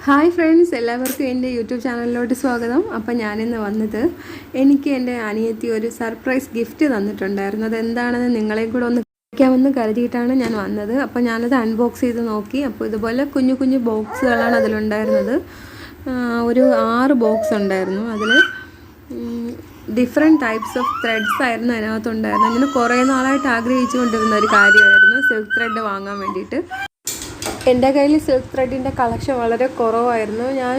Hi friends, എല്ലാവർക്കും എൻ്റെ YouTube ചാനലിലോട്ട് സ്വാഗതം. അപ്പം ഞാനിന്ന് വന്നത് എനിക്ക് എൻ്റെ അനിയത്തി ഒരു സർപ്രൈസ് ഗിഫ്റ്റ് തന്നിട്ടുണ്ടായിരുന്നു. അതെന്താണെന്ന് നിങ്ങളെയും കൂടെ ഒന്ന് കാണിക്കാമെന്ന് കരുതിയിട്ടാണ് ഞാൻ വന്നത്. അപ്പോൾ ഞാനത് അൺബോക്സ് ചെയ്ത് നോക്കി. അപ്പോൾ ഇതുപോലെ കുഞ്ഞു കുഞ്ഞു ബോക്സുകളാണ് അതിലുണ്ടായിരുന്നത്. ഒരു 6 ബോക്സ് ഉണ്ടായിരുന്നു. അതിൽ ഡിഫറെൻറ്റ് ടൈപ്സ് ഓഫ് ത്രെഡ്സ് ആയിരുന്നു അതിനകത്തുണ്ടായിരുന്നത്. അങ്ങനെ കുറേ നാളായിട്ട് ആഗ്രഹിച്ചുകൊണ്ടിരുന്ന ഒരു കാര്യമായിരുന്നു സിൽക്ക് ത്രെഡ് വാങ്ങാൻ വേണ്ടിയിട്ട്. എൻ്റെ കയ്യിൽ സിൽക്ക് ത്രെഡിൻ്റെ കളക്ഷൻ വളരെ കുറവായിരുന്നു. ഞാൻ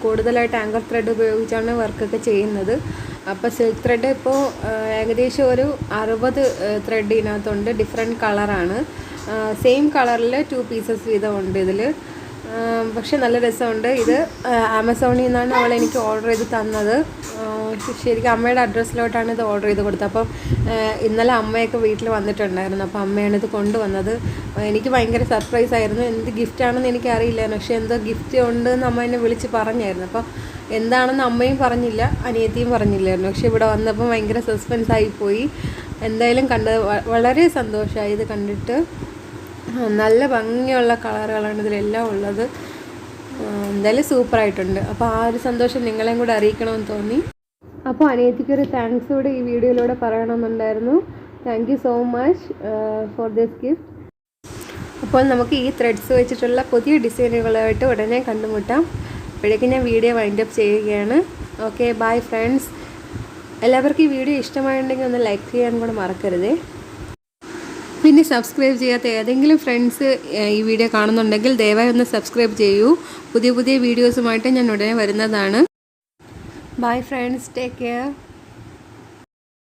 കൂടുതലായിട്ട് ആങ്കർ ത്രെഡ് ഉപയോഗിച്ചാണ് വർക്കൊക്കെ ചെയ്യുന്നത്. അപ്പോൾ സിൽക്ക് ത്രെഡ് ഇപ്പോൾ ഏകദേശം ഒരു 60 ത്രെഡ് ഇതിനകത്തുണ്ട്. ഡിഫറെൻറ്റ് കളറാണ്. സെയിം കളറിൽ 2 പീസസ് വീതമുണ്ട് ഇതിൽ. പക്ഷെ നല്ല രസമുണ്ട്. ഇത് ആമസോണിൽ നിന്നാണ് അവൾ എനിക്ക് ഓർഡർ ചെയ്ത് തന്നത്. ശരിക്കും അമ്മയുടെ അഡ്രസ്സിലോട്ടാണ് ഇത് ഓർഡർ ചെയ്ത് കൊടുത്തത്. അപ്പം ഇന്നലെ അമ്മയൊക്കെ വീട്ടിൽ വന്നിട്ടുണ്ടായിരുന്നു. അപ്പോൾ അമ്മയാണ് ഇത് കൊണ്ടുവന്നത്. എനിക്ക് ഭയങ്കര സർപ്രൈസ് ആയിരുന്നു. എന്ത് ഗിഫ്റ്റാണെന്ന് എനിക്കറിയില്ലായിരുന്നു. പക്ഷേ എന്തോ ഗിഫ്റ്റ് ഉണ്ടെന്ന് അമ്മ എന്നെ വിളിച്ച് പറഞ്ഞായിരുന്നു. അപ്പോൾ എന്താണെന്ന് അമ്മയും പറഞ്ഞില്ല, അനിയത്തിയും പറഞ്ഞില്ലായിരുന്നു. പക്ഷേ ഇവിടെ വന്നപ്പോൾ ഭയങ്കര സസ്പെൻസ് ആയിപ്പോയി. എന്തായാലും കണ്ടത് വളരെ സന്തോഷമായി. ഇത് കണ്ടിട്ട് നല്ല ഭംഗിയുള്ള കളറുകളാണ് ഇതിലെല്ലാം ഉള്ളത്. എന്തായാലും സൂപ്പറായിട്ടുണ്ട്. അപ്പോൾ ആ ഒരു സന്തോഷം നിങ്ങളെയും കൂടെ അറിയിക്കണമെന്ന് തോന്നി. അപ്പോൾ അനിയത്തിക്കൊരു താങ്ക്സ് കൂടെ ഈ വീഡിയോയിലൂടെ പറയണമെന്നുണ്ടായിരുന്നു. Thank you so much for this gift. അപ്പോൾ നമുക്ക് ഈ ത്രെഡ്സ് വെച്ചിട്ടുള്ള പുതിയ ഡിസൈനുകളായിട്ട് ഉടനെ കണ്ടുമുട്ടാം. അപ്പോഴേക്കും ഞാൻ വീഡിയോ വൈൻഡ് അപ്പ് ചെയ്യുകയാണ്. Okay, bye friends. എല്ലാവർക്കും ഈ വീഡിയോ ഇഷ്ടമായിട്ടുണ്ടെങ്കിൽ ഒന്ന് ലൈക്ക് ചെയ്യാൻ കൂടെ മറക്കരുതേ. പിന്നെ സബ്സ്ക്രൈബ് ചെയ്യാത്ത ഏതെങ്കിലും ഫ്രണ്ട്സ് ഈ വീഡിയോ കാണുന്നുണ്ടെങ്കിൽ ദയവായി ഒന്ന് സബ്സ്ക്രൈബ് ചെയ്യൂ. പുതിയ പുതിയ വീഡിയോസുമായിട്ട് ഞാൻ ഉടനെ വരുന്നതാണ്. Bye friends, take care.